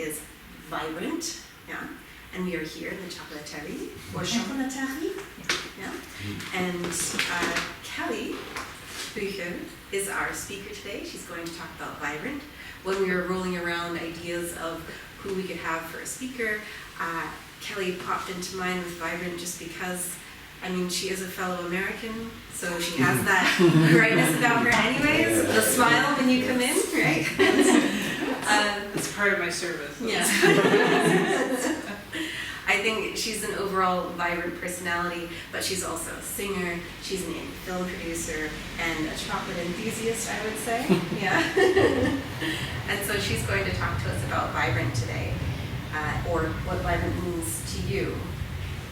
is vibrant, yeah, and we are here in the chocolaterie, or chocolaterie, yeah, and Kelly Buechel is our speaker today. She's going to talk about vibrant. When we were rolling around ideas of who we could have for a speaker, Kelly popped into mind with vibrant just because, I mean, she is a fellow American, so she has that brightness about her anyways, the smile when you come in, right? That's part of my service. Yeah. I think she's an overall vibrant personality, but she's also a singer, she's an indie film producer, and a chocolate enthusiast, I would say. Yeah. And so she's going to talk to us about vibrant today, or what vibrant means to you.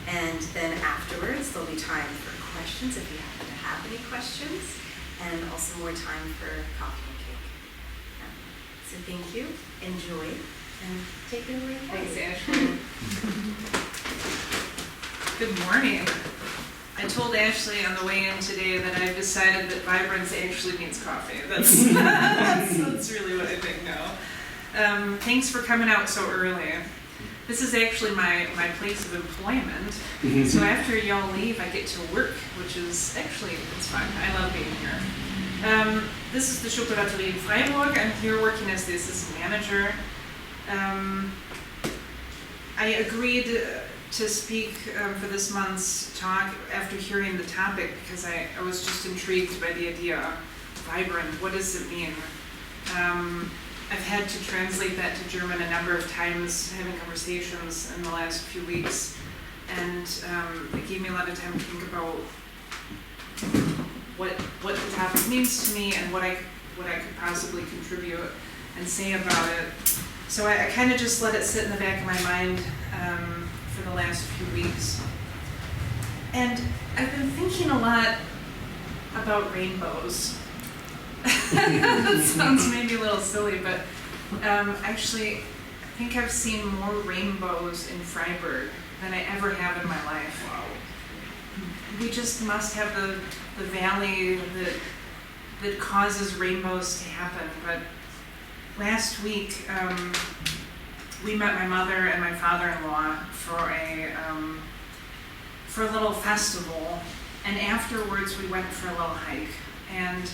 And then afterwards, there'll be time for questions if you happen to have any questions, and also more time for coffee and cake. So thank you, enjoy, and take it away. Thanks, Ashley. Good morning. I told Ashley on the way in today that I've decided that vibrance actually means coffee. That's really what I think now. Thanks for coming out so early. This is actually my place of employment. So after y'all leave, I get to work, which is actually, it's fun. I love being here. This is the Chocolaterie in Freiburg. I'm here working as the assistant manager. I agreed to speak for this month's talk after hearing the topic because I was just intrigued by the idea. Vibrant, what does it mean? I've had to translate that to German a number of times, having conversations in the last few weeks, and it gave me a lot of time to think about what the topic means to me and what I could possibly contribute and say about it. So I kind of just let it sit in the back of my mind for the last few weeks. And I've been thinking a lot about rainbows. That sounds maybe a little silly, but actually, I think I've seen more rainbows in Freiburg than I ever have in my life. Wow. We just must have the valley that causes rainbows to happen. But last week, we met my mother and my father-in-law for a little festival, and afterwards we went for a little hike. And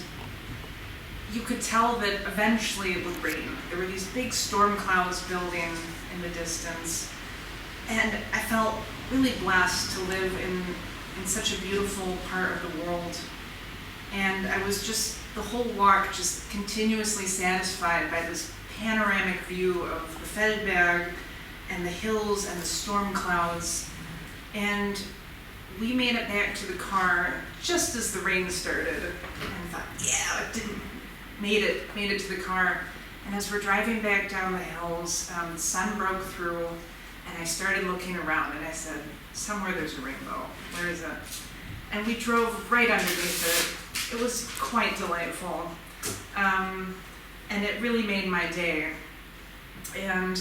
you could tell that eventually it would rain. There were these big storm clouds building in the distance, and I felt really blessed to live in such a beautiful part of the world. And I was just, the whole walk, just continuously satisfied by this panoramic view of the Freiburg and the hills and the storm clouds. And we made it back to the car just as the rain started, and I thought, yeah, made it to the car. And as we're driving back down the hills, the sun broke through, and I started looking around, and I said, somewhere there's a rainbow. Where is it? And we drove right underneath it. It was quite delightful, and it really made my day. And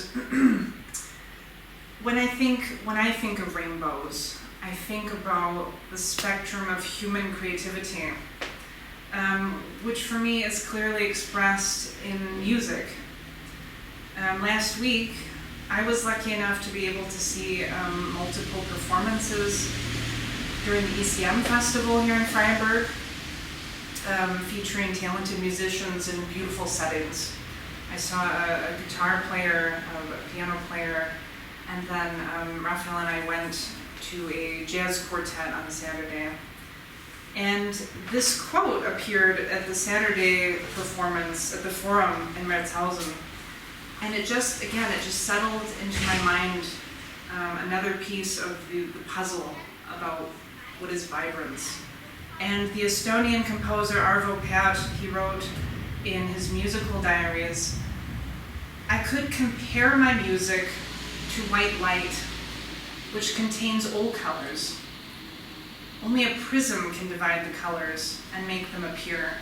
when I think of rainbows, I think about the spectrum of human creativity, which for me is clearly expressed in music. Last week, I was lucky enough to be able to see multiple performances during the ECM festival here in Freiburg, featuring talented musicians in beautiful settings. I saw a guitar player, a piano player, and then Raphael and I went to a jazz quartet on Saturday. And this quote appeared at the Saturday performance at the Forum in Merzhausen. And it just settled into my mind another piece of the puzzle about what is vibrance. And the Estonian composer Arvo Pärt, he wrote in his musical diaries, I could compare my music to white light, which contains all colors. Only a prism can divide the colors and make them appear.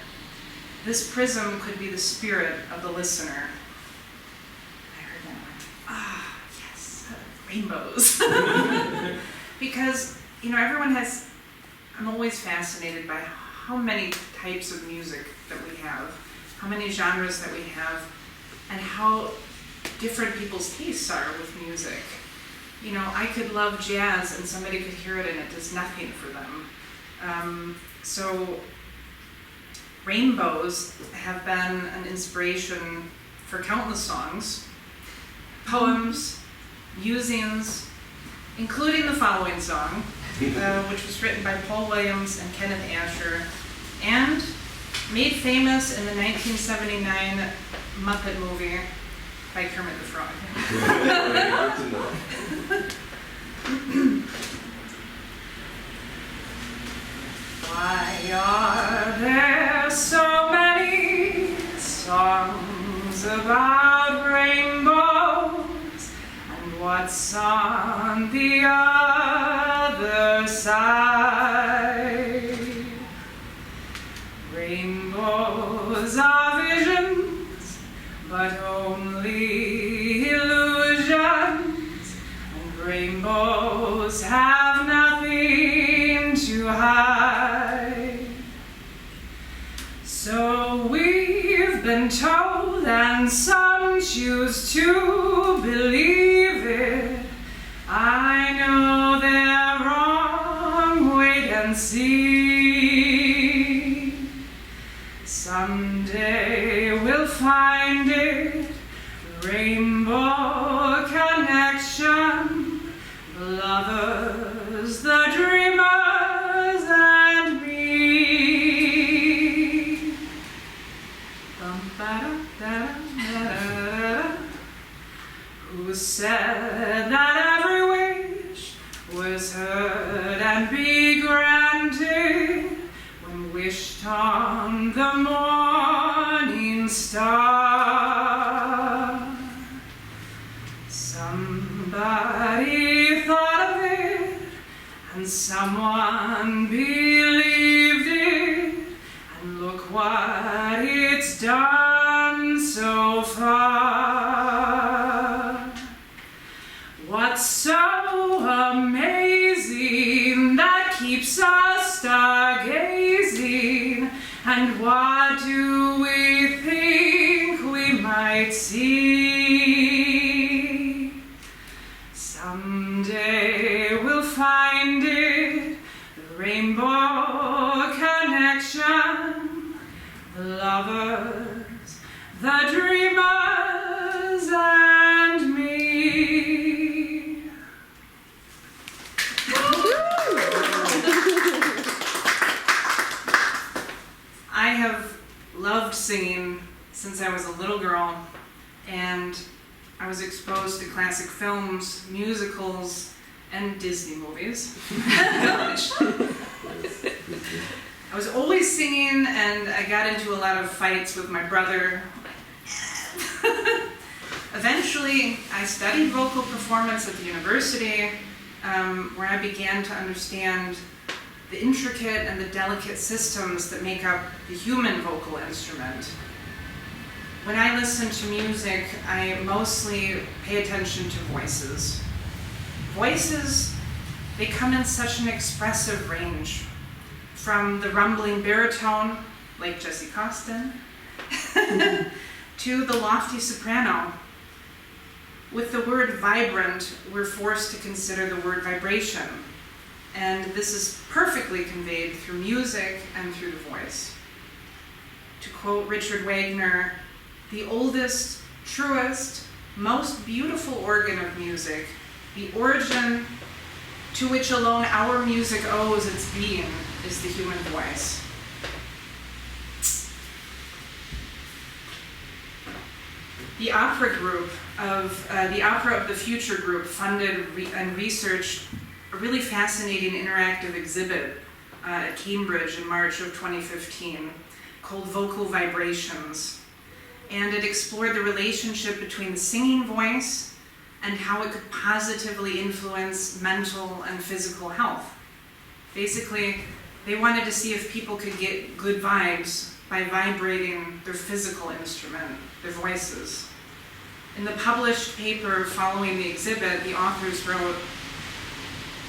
This prism could be the spirit of the listener. I heard that one. Yes, rainbows. Because, everyone has, I'm always fascinated by how many types of music that we have, how many genres that we have, and how different people's tastes are with music. You know, I could love jazz and somebody could hear it and it does nothing for them. So rainbows have been an inspiration for countless songs, poems, musings, including the following song, which was written by Paul Williams and Kenneth Asher, and made famous in the 1979 Muppet movie by Kermit the Frog. Why are there so many songs about rainbows? And what's on the other side? Rainbows are visions, but only illusions. And rainbows have nothing to hide. So we've been told, and some choose to believe it. I know they're wrong, wait and see. Someday we'll find it, rainbow connection, the lovers, the dreamers, and me. Bum-ba-da-da-da-da-da. Who said that every wish was heard and be granted when wished on the morning star? Somebody thought of it and someone believed it, and look what it's done so far. What's so amazing that keeps us stargazing? And what do we think we might see? Someday we'll find it, the rainbow connection, the lovers, the dreamers, and me. I have loved singing since I was a little girl, and I was exposed to classic films, musicals, and Disney movies. I was always singing, and I got into a lot of fights with my brother. Eventually, I studied vocal performance at the university, where I began to understand the intricate and the delicate systems that make up the human vocal instrument. When I listen to music, I mostly pay attention to voices. Voices, they come in such an expressive range, from the rumbling baritone, like Jessie Costin, to the lofty soprano. With the word vibrant, we're forced to consider the word vibration, and this is perfectly conveyed through music and through the voice. To quote Richard Wagner, the oldest, truest, most beautiful organ of music, the origin to which alone our music owes its being, is the human voice. The opera group of the Opera of the Future group funded and researched a really fascinating interactive exhibit at Cambridge in March of 2015 called Vocal Vibrations. And it explored the relationship between the singing voice and how it could positively influence mental and physical health. Basically, they wanted to see if people could get good vibes by vibrating their physical instrument, their voices. In the published paper following the exhibit, the authors wrote,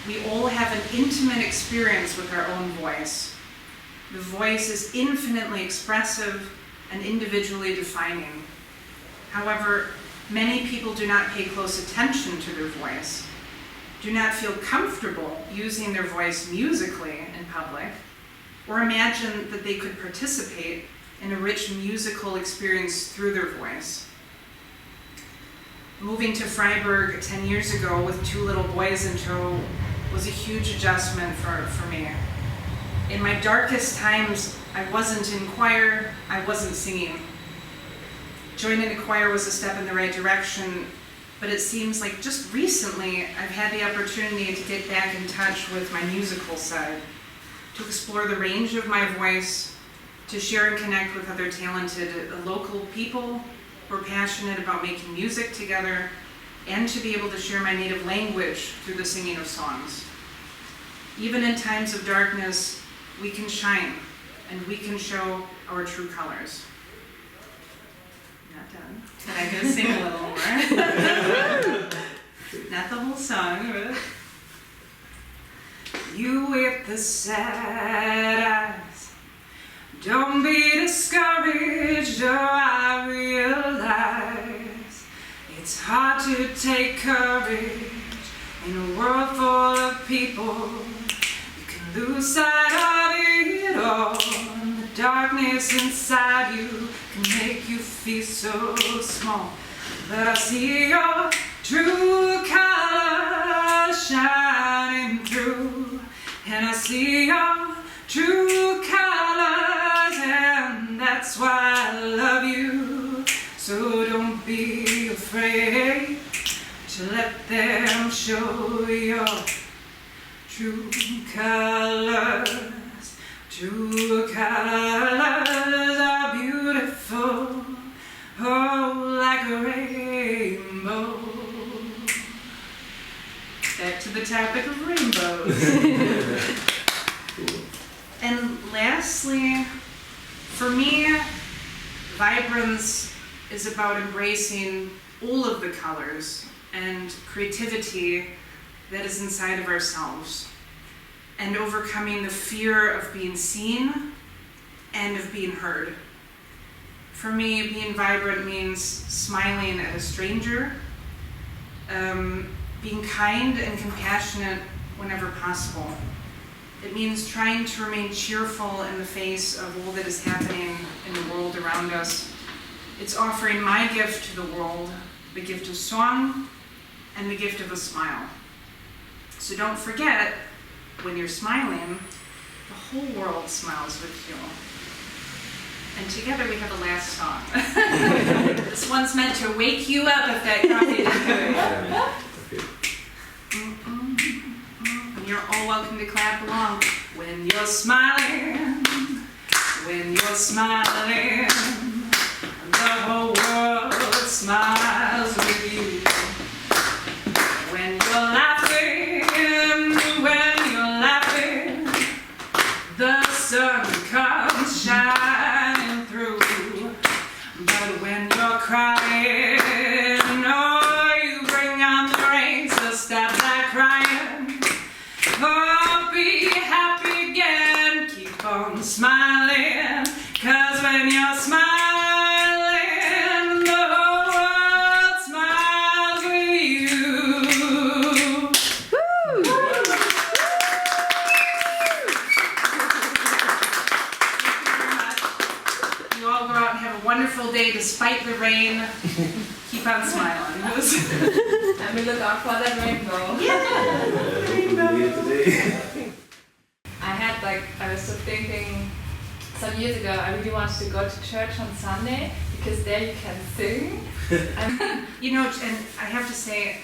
"We all have an intimate experience with our own voice. The voice is infinitely expressive and individually defining. However, Many people do not pay close attention to their voice, do not feel comfortable using their voice musically in public, or imagine that they could participate in a rich musical experience through their voice. Moving to Freiburg 10 years ago with 2 little boys in tow was a huge adjustment for me. In my darkest times, I wasn't in choir, I wasn't singing. Joining a choir was a step in the right direction, but it seems like just recently I've had the opportunity to get back in touch with my musical side, to explore the range of my voice, to share and connect with other talented local people who are passionate about making music together, and to be able to share my native language through the singing of songs. Even in times of darkness, we can shine, and we can show our true colors. Not done, but I'm going to sing a little more. Not the whole song, but... You with the sad eyes, don't be discouraged, oh, I realize it's hard to take courage in a world full of people. You can lose sight of it all, and the darkness inside you can make you feel so small. But I see your true colors shining through, and I see your true colors, and that's why I love you. So don't be afraid to let them show your true colors. True colors are beautiful, oh, like a rainbow. Back to the topic of rainbows. And lastly, for me, vibrance is about embracing all of the colors and creativity that is inside of ourselves, and overcoming the fear of being seen and of being heard. For me, being vibrant means smiling at a stranger, being kind and compassionate whenever possible. It means trying to remain cheerful in the face of all that is happening in the world around us. It's offering my gift to the world, the gift of song and the gift of a smile. So don't forget, when you're smiling, the whole world smiles with you. And together we have a last song. This one's meant to wake you up if that coffee didn't do it. And you're all welcome to clap along. When you're smiling, the whole world smiles with you. When you're laughing, the sun comes shining through. But when you're crying, oh, you bring on the rain, so stop that crying. Oh, be happy again, keep on smiling, 'cause when you're smiling, the whole world smiles with you. You all go out and have a wonderful day despite the rain. Keep on smiling. And we look out for that rainbow. I was just thinking some years ago, I really wanted to go to church on Sunday because there you can sing. You know, and I have to say,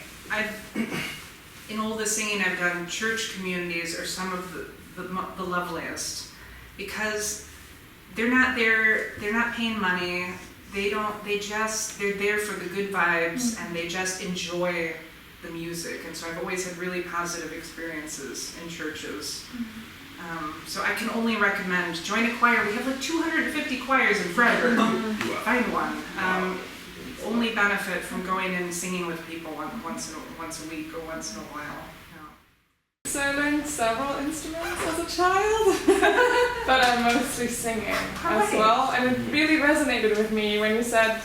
in all the singing I've done, church communities are some of the loveliest, because they're not paying money. They're there for the good vibes, and they just enjoy the music. And so I've always had really positive experiences in churches. So I can only recommend, join a choir. We have like 250 choirs in Freiburg. Find one. Only benefit from going and singing with people once a week or once in a while. So I learned several instruments as a child, but I'm mostly singing as well. And it really resonated with me when you said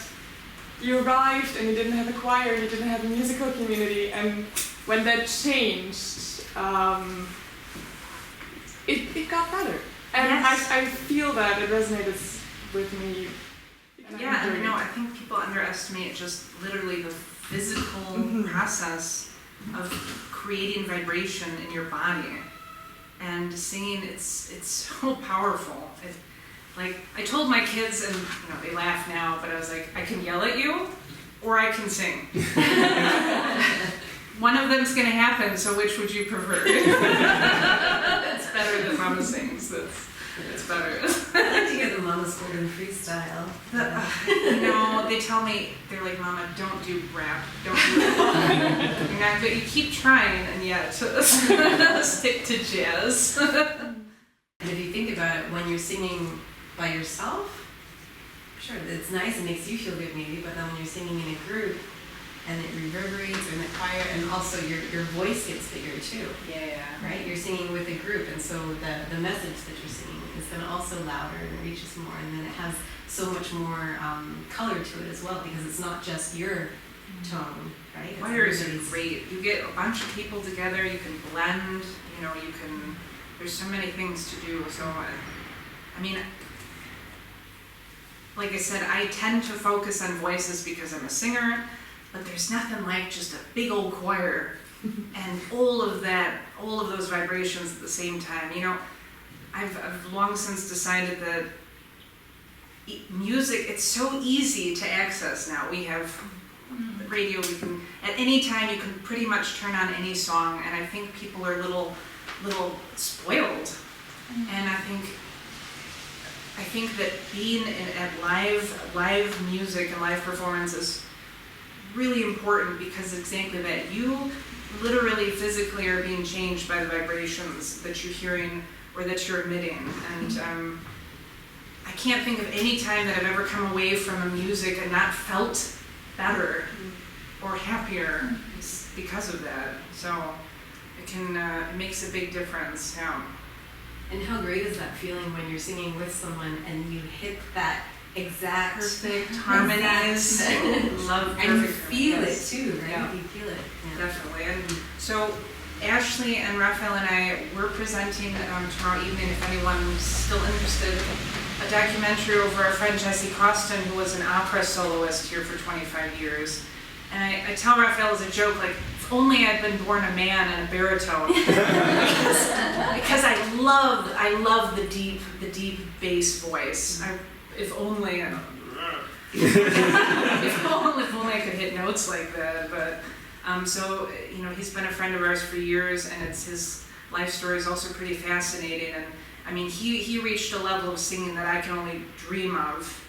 you arrived and you didn't have a choir, you didn't have a musical community, and when that changed, it got better. And Yes. I feel that it resonated with me. Yeah, and I think people underestimate just literally the physical process of creating vibration in your body. And singing, it's so powerful. Like, I told my kids, and they laugh now, but I was like, I can yell at you, or I can sing. One of them's gonna happen, so which would you prefer? It's better than Mama sings. It's better. I like to get the Mama Golden freestyle. They tell me, they're like, Mama, don't do rap, don't do rap. But you keep trying, and yet stick to jazz. And if you think about it, when you're singing by yourself, sure, it's nice, it makes you feel good maybe, but then when you're singing in a group, and it reverberates in the choir, and also your voice gets bigger too. Yeah. Right? You're singing with a group, and so the message that you're singing is then also louder and it reaches more, and then it has so much more color to it as well, because it's not just your tone, right? It's Choirs are everybody's. great. You get a bunch of people together, you can blend, there's so many things to do. So, I mean, like I said, I tend to focus on voices because I'm a singer, but there's nothing like just a big old choir and all of those vibrations at the same time. I've long since decided that music, it's so easy to access now. We have the radio, at any time you can pretty much turn on any song, and I think people are a little spoiled. And I think that being at live music and live performance is really important, because exactly that, you literally physically are being changed by the vibrations that you're hearing or that you're emitting. And I can't think of any time that I've ever come away from music and not felt better or happier because of that. So it makes a big difference. Yeah. And how great is that feeling when you're singing with someone and you hit that exact Perfect harmonies. Love perfect. And you feel yes. it too, right? Yeah. You feel it. Yeah. Definitely. And so Ashley and Raphael and I, we're presenting tomorrow evening, if anyone's still interested, a documentary over our friend Jessie Costin, who was an opera soloist here for 25 years. And I tell Raphael as a joke, like, if only I'd been born a man and a baritone, because I love the deep bass voice. If only I could hit notes like that. But so he's been a friend of ours for years, and his life story is also pretty fascinating. And I mean, he reached a level of singing that I can only dream of.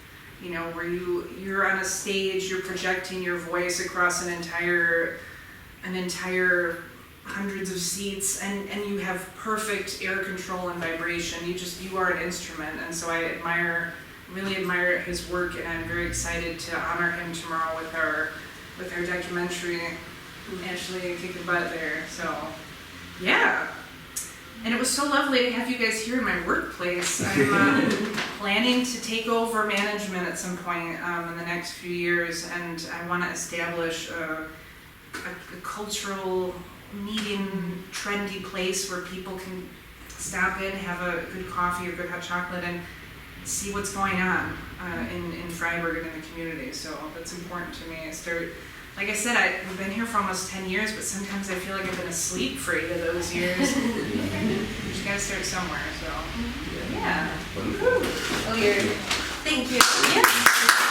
Where you're on a stage, you're projecting your voice across an entire hundreds of seats, and you have perfect air control and vibration. You are an instrument, and so I really admire his work, and I'm very excited to honor him tomorrow with our documentary. Ashley kicking butt there. So yeah. And it was so lovely to have you guys here in my workplace. I'm planning to take over management at some point in the next few years, and I want to establish a cultural meeting, trendy place where people can stop in, have a good coffee or good hot chocolate, and see what's going on in Freiburg and in the community. So that's important to me. Like I said, I've been here for almost 10 years, but sometimes I feel like I've been asleep for 8 of those years. You just gotta start somewhere, so yeah. Well, thank you. Yeah.